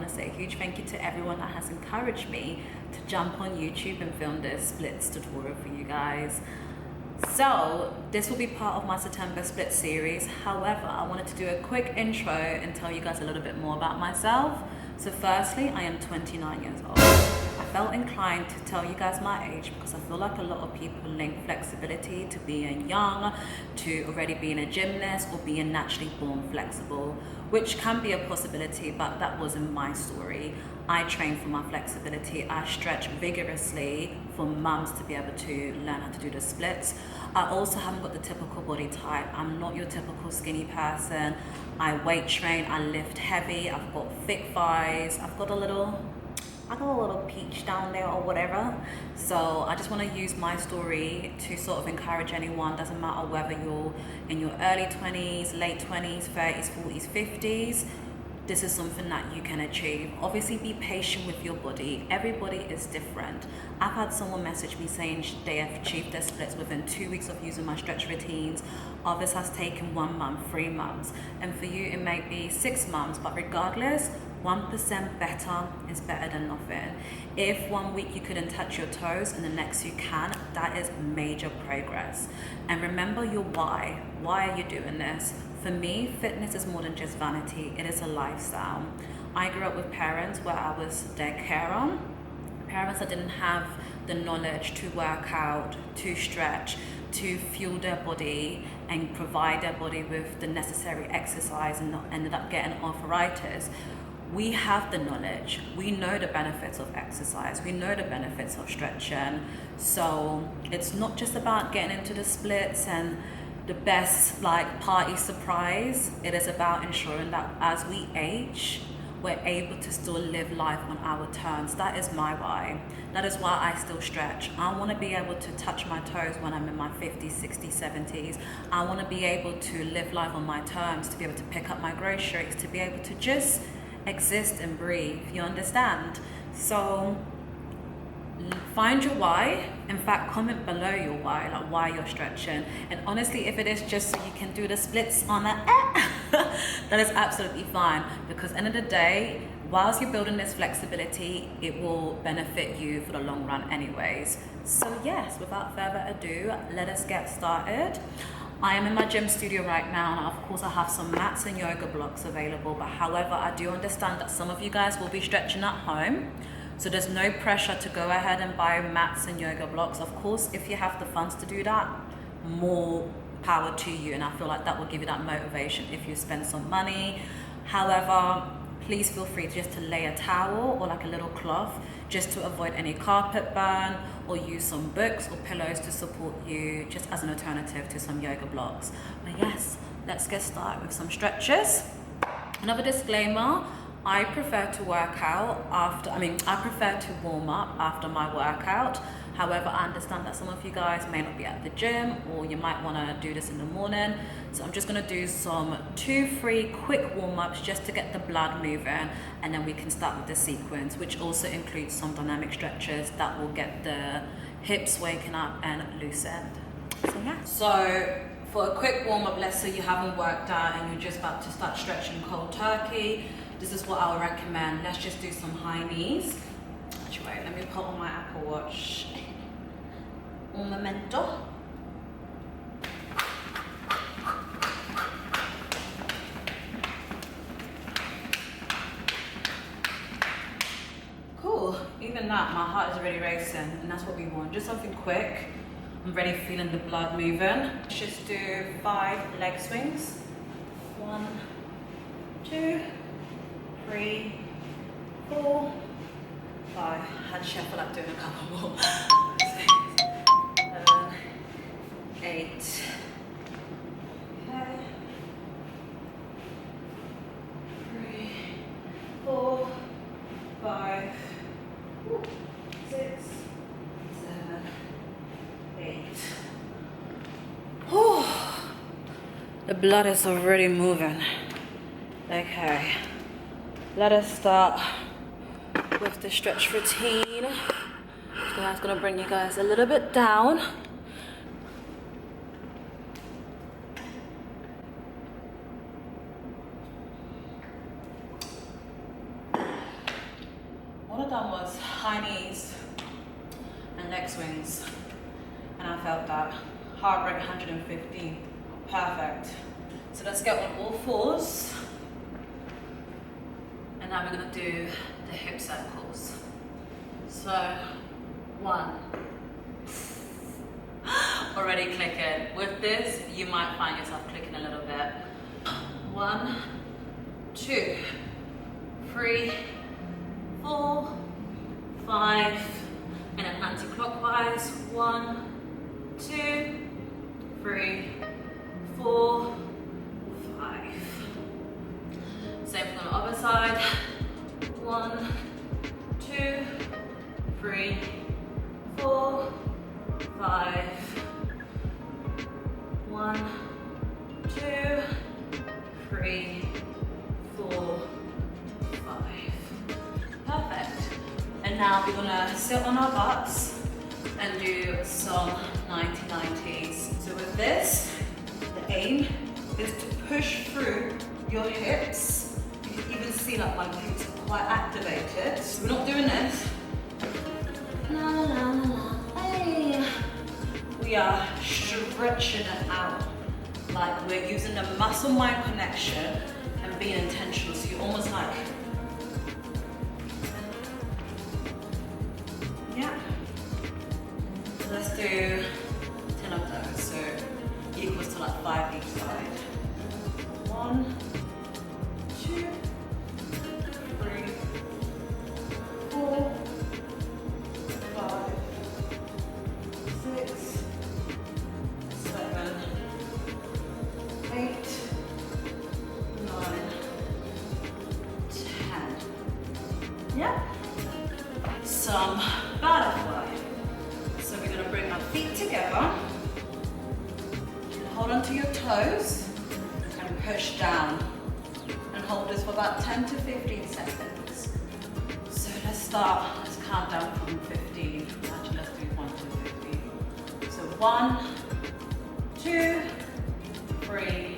want to say a huge thank you to everyone that has encouraged me to jump on YouTube and film this splits tutorial for you guys. So this will be part of my September split series. However, I wanted to do a quick intro and tell you guys a little bit more about myself. So firstly, I am 29 years old. I felt inclined to tell you guys my age because I feel like a lot of people link flexibility to being young, to already being a gymnast, or being naturally born flexible, which can be a possibility, but that wasn't my story. I train for my flexibility. I stretch vigorously for mums to be able to learn how to do the splits. I also haven't got the typical body type. I'm not your typical skinny person. I weight train, I lift heavy, I've got thick thighs, I got a little peach down there or whatever. So I just want to use my story to sort of encourage anyone. Doesn't matter whether you're in your early 20s, late 20s, 30s, 40s, 50s. This is something that you can achieve. Obviously, be patient with your body. Everybody is different. I've had someone message me saying they have achieved their splits within 2 weeks of using my stretch routines. Others has taken 1 month, 3 months. And for you, it may be 6 months, but regardless, 1% better is better than nothing. If 1 week you couldn't touch your toes and the next you can, that is major progress. And remember your why. Why are you doing this? For me, fitness is more than just vanity. It is a lifestyle. I grew up with parents where I was their carer. Parents that didn't have the knowledge to work out, to stretch, to fuel their body and provide their body with the necessary exercise, and ended up getting arthritis. We have the knowledge. We know the benefits of exercise. We know the benefits of stretching. So it's not just about getting into the splits and the best party surprise. It is about ensuring that as we age, we're able to still live life on our terms. That is my why. That is why I still stretch. I want to be able to touch my toes when I'm in my 50s, 60s, 70s. I want to be able to live life on my terms, to be able to pick up my groceries, to be able to just exist and breathe. You understand? So find your why. In fact, comment below your why, like why you're stretching. And honestly, if it is just so you can do the splits on that, that is absolutely fine. Because end of the day, whilst you're building this flexibility, it will benefit you for the long run anyways. So yes, without further ado, let us get started. I am in my gym studio right now, and of course I have some mats and yoga blocks available, but however, I do understand that some of you guys will be stretching at home. So there's no pressure to go ahead and buy mats and yoga blocks. Of course, if you have the funds to do that, more power to you. And I feel like that will give you that motivation if you spend some money. However, please feel free just to lay a towel or like a little cloth just to avoid any carpet burn, or use some books or pillows to support you just as an alternative to some yoga blocks. But yes, let's get started with some stretches. Another disclaimer, I prefer to work out I prefer to warm up after my workout. However, I understand that some of you guys may not be at the gym, or you might want to do this in the morning. So I'm just going to do some 2-3 quick warm-ups just to get the blood moving, and then we can start with the sequence, which also includes some dynamic stretches that will get the hips waking up and loosened. So yeah. So for a quick warm-up, let's say you haven't worked out and you're just about to start stretching cold turkey. This is what I would recommend. Let's just do some high knees. Actually, wait, let me put on my Apple Watch. Un momento. Cool. Even that, my heart is already racing, and that's what we want. Just something quick. I'm already feeling the blood moving. Let's just do 5 leg swings. 1, 2, 3, 4, 5. Actually, I feel like doing a couple more. 6, 7, 8. Okay. 3, 4, 5, 6, 7, 8. The blood is already moving. Okay. Let us start with the stretch routine. So that's gonna bring you guys a little bit down. was high knees and leg swings, and I felt that heart rate 115. Perfect. So let's get on all fours, and now we're going to do the hip circles. So 1. Already clicking. With this, you might find yourself clicking a little bit. 1, 2, 3, 4, 5, and then anti-clockwise. 1, 2, 3, 4, 5. Same thing on the other side. 1, 2, 3, 4, 5. 1, 2, 3, 4, 5. Perfect. And now we're gonna sit on our butts and do some 90-90s. So with this, the aim is to push through your hips. You can even see like my glutes are quite activated. So we're not doing this. La, la, la, la. Hey. We are stretching it out. Like we're using the muscle-mind connection and being intentional. So you're almost like, yeah. So let's do 10 of those. So equals to like 5 each side. 1, 2, 3, 4, 5, 6, 7, 8, 9, 10. Yeah. Some butterfly. So we're going to bring our feet together. Hold onto your toes and push down. And hold this for about 10 to 15 seconds. So let's start. Let's count down from 15. Actually, let's do 1 to 15. So 1, 2, 3,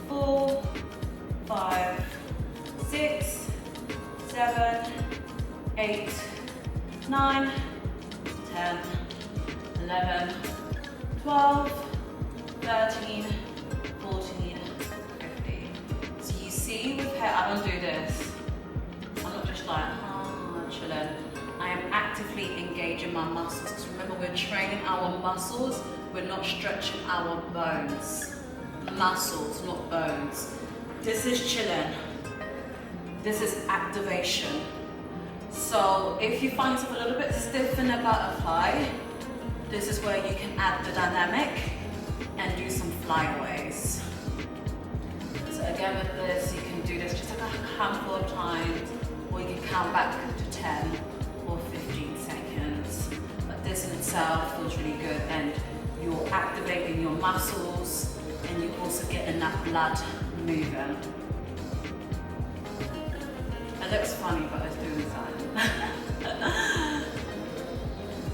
4, 5, 6, 7, 8, 9, 10, 11, 12, 13, 14, 15. So you see with hair, I don't do this. I'm not just like, chilling. I am actively engaging my muscles. Because remember, we're training our muscles. We're not stretching our bones. Muscles, not bones. This is chilling. This is activation. So if you find yourself a little bit stiff in a butterfly, this is where you can add the dynamic and do some flyaways. So again with this, you can do this just like a handful of times, or you can count back to 10 or 15 seconds. But this in itself feels really good, and you're activating your muscles and you're also getting that blood moving. It looks funny, but it's doing something.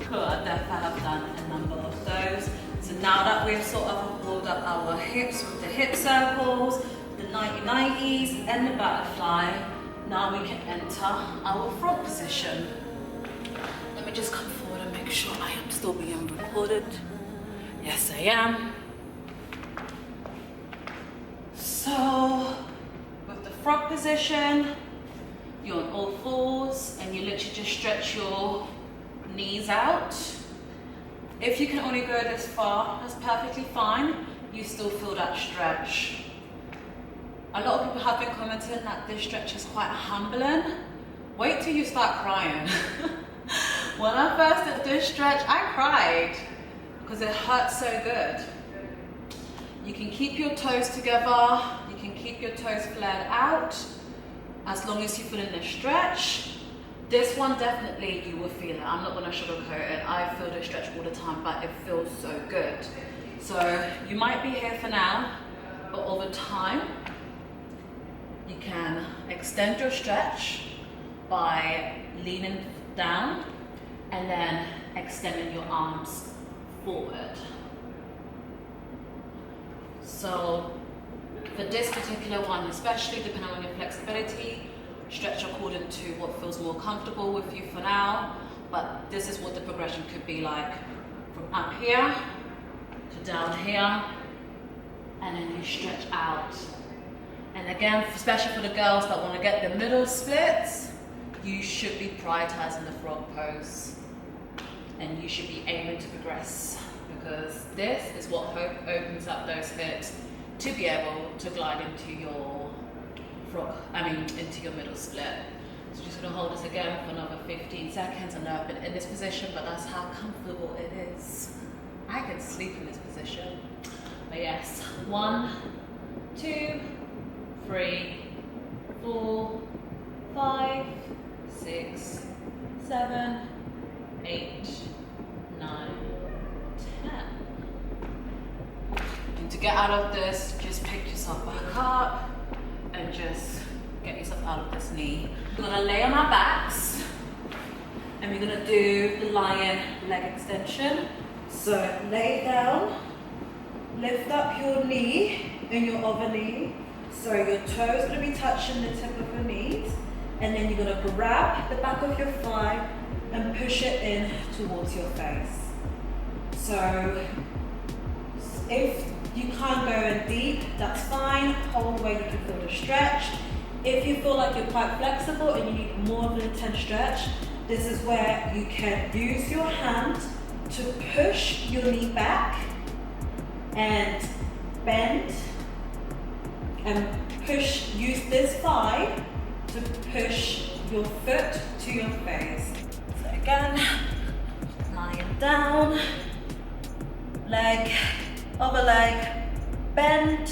Cool, I definitely have done a number of those. So now that we've sort of pulled up our hips with the hip circles, the 90-90s and the butterfly, now we can enter our frog position. Let me just come forward and make sure I am still being recorded. Yes, I am. So, with the frog position, you're on all fours and you literally just stretch your knees out. If you can only go this far, that's perfectly fine. You still feel that stretch. A lot of people have been commenting that this stretch is quite humbling. Wait till you start crying. When I first did this stretch, I cried because it hurt so good. You can keep your toes together, you can keep your toes flared out, as long as you feel in the stretch. This one definitely you will feel it. I'm not gonna sugarcoat it. I feel the stretch all the time, but it feels so good. So you might be here for now, but over time, you can extend your stretch by leaning down and then extending your arms forward. So for this particular one, especially depending on your flexibility, stretch according to what feels more comfortable with you for now, but this is what the progression could be like from up here to down here, and then you stretch out. And again, especially for the girls that want to get the middle splits, you should be prioritizing the frog pose, and you should be aiming to progress, because this is what opens up those hips to be able to glide into your into your middle split. So just gonna hold this again for another 15 seconds. I know I've been in this position, but that's how comfortable it is. I can sleep in this position. But yes, 1, 2, 3, 4, 5, 6, 7, 8, 9, 10. And to get out of this, just pick yourself back up and just get yourself out of this knee. We're gonna lay on our backs and we're gonna do the lion leg extension. So lay down, lift up your knee and your other knee. So your toes are gonna be touching the tip of your knees, and then you're gonna grab the back of your thigh and push it in towards your face. So if you can't go in deep, that's fine. Hold where you can feel the stretch. If you feel like you're quite flexible and you need more of an intense stretch, this is where you can use your hand to push your knee back and bend and push, use this thigh to push your foot to your face. So again, lying down, leg, other leg, bend,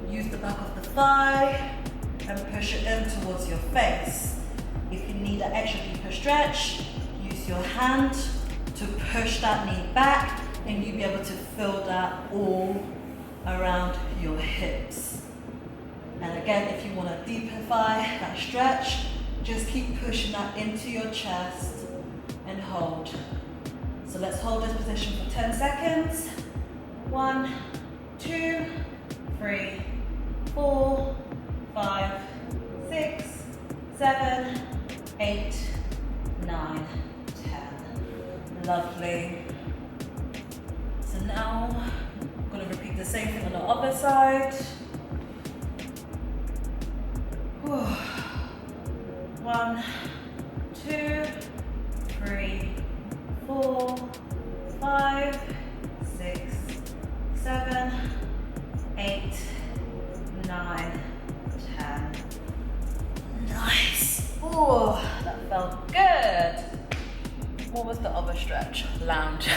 use the back of the thigh and push it in towards your face. If you need an extra deeper stretch, use your hand to push that knee back, and you'll be able to feel that all around your hips. And again, if you want to deepify that stretch, just keep pushing that into your chest and hold. So let's hold this position for 10 seconds. 1, 2, 3, 4, 5, 6, 7, 8, 9, 10. Lovely. So now I'm going to repeat the same thing on the other side. 1, 2, 3, 4, 5, 6, 7, 8, 9, 10. Nice. Oh, that felt good. What was the other stretch? Lounge.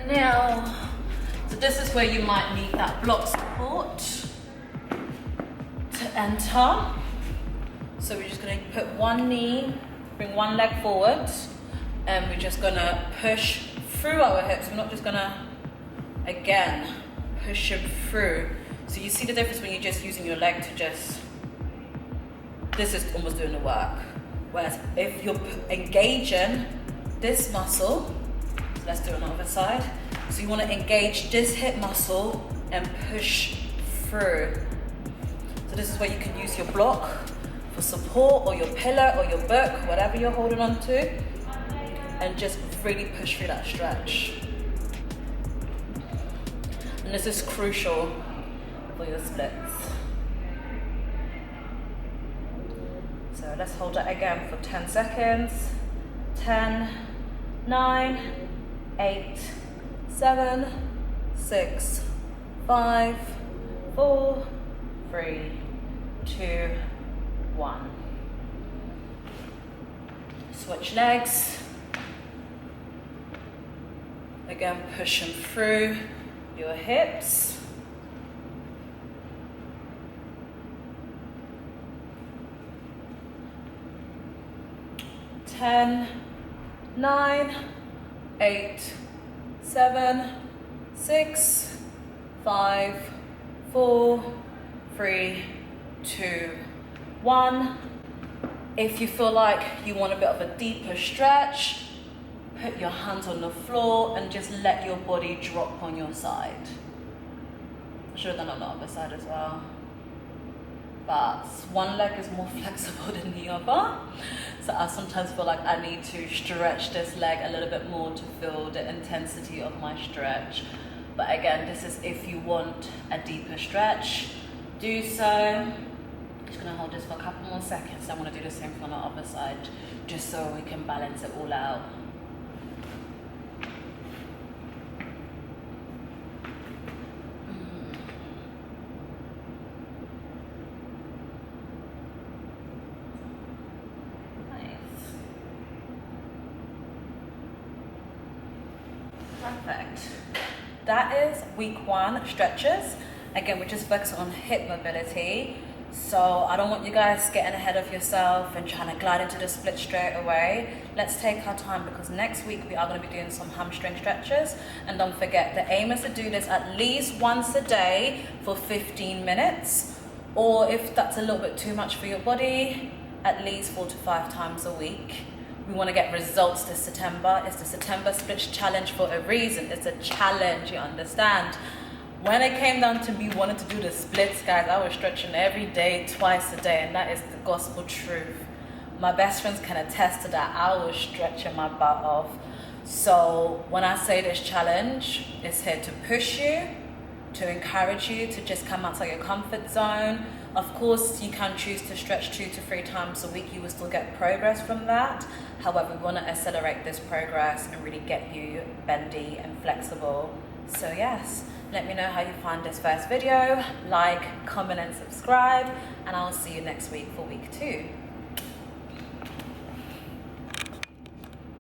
Now, so this is where you might need that block support to enter. So we're just going to put one knee, bring one leg forward, and we're just going to push through our hips. We're not just going to, again, push them through. So you see the difference when you're just using your leg to just, this is almost doing the work. Whereas if you're engaging this muscle, so let's do it on the other side. So you want to engage this hip muscle and push through. So this is where you can use your block for support, or your pillow, or your book, whatever you're holding on to, and just really push through that stretch. And this is crucial for your splits. So let's hold that again for 10 seconds. 10, 9, 8, 7, 6, 5, 4, 3, 2, 1. Switch legs. Again, push them through your hips. 10, 9, 8, 7, 6, 5, 4, 3, 2, 1. If you feel like you want a bit of a deeper stretch, put your hands on the floor and just let your body drop on your side. I should have done on the other side as well. but one leg is more flexible than the other. So I sometimes feel like I need to stretch this leg a little bit more to feel the intensity of my stretch. But again, this is if you want a deeper stretch, do so. I'm just gonna hold this for a couple more seconds. I wanna do the same thing on the other side, just so we can balance it all out. Perfect. That is week 1 stretches. Again, we're just focusing on hip mobility. So I don't want you guys getting ahead of yourself and trying to glide into the split straight away. Let's take our time, because next week we are going to be doing some hamstring stretches. And don't forget, the aim is to do this at least once a day for 15 minutes. Or if that's a little bit too much for your body, at least 4 to 5 times a week. We want to get results this September. It's the September Splits Challenge for a reason. It's a challenge, you understand? When it came down to me wanting to do the splits, guys, I was stretching every day, twice a day, and that is the gospel truth. My best friends can attest to that. I was stretching my butt off. So when I say this challenge, it's here to push you, to encourage you to just come outside your comfort zone. Of course, you can choose to stretch 2 to 3 times a week. You will still get progress from that. However, we want to accelerate this progress and really get you bendy and flexible. So yes, let me know how you find this first video. Like, comment and subscribe, and I'll see you next week for week 2.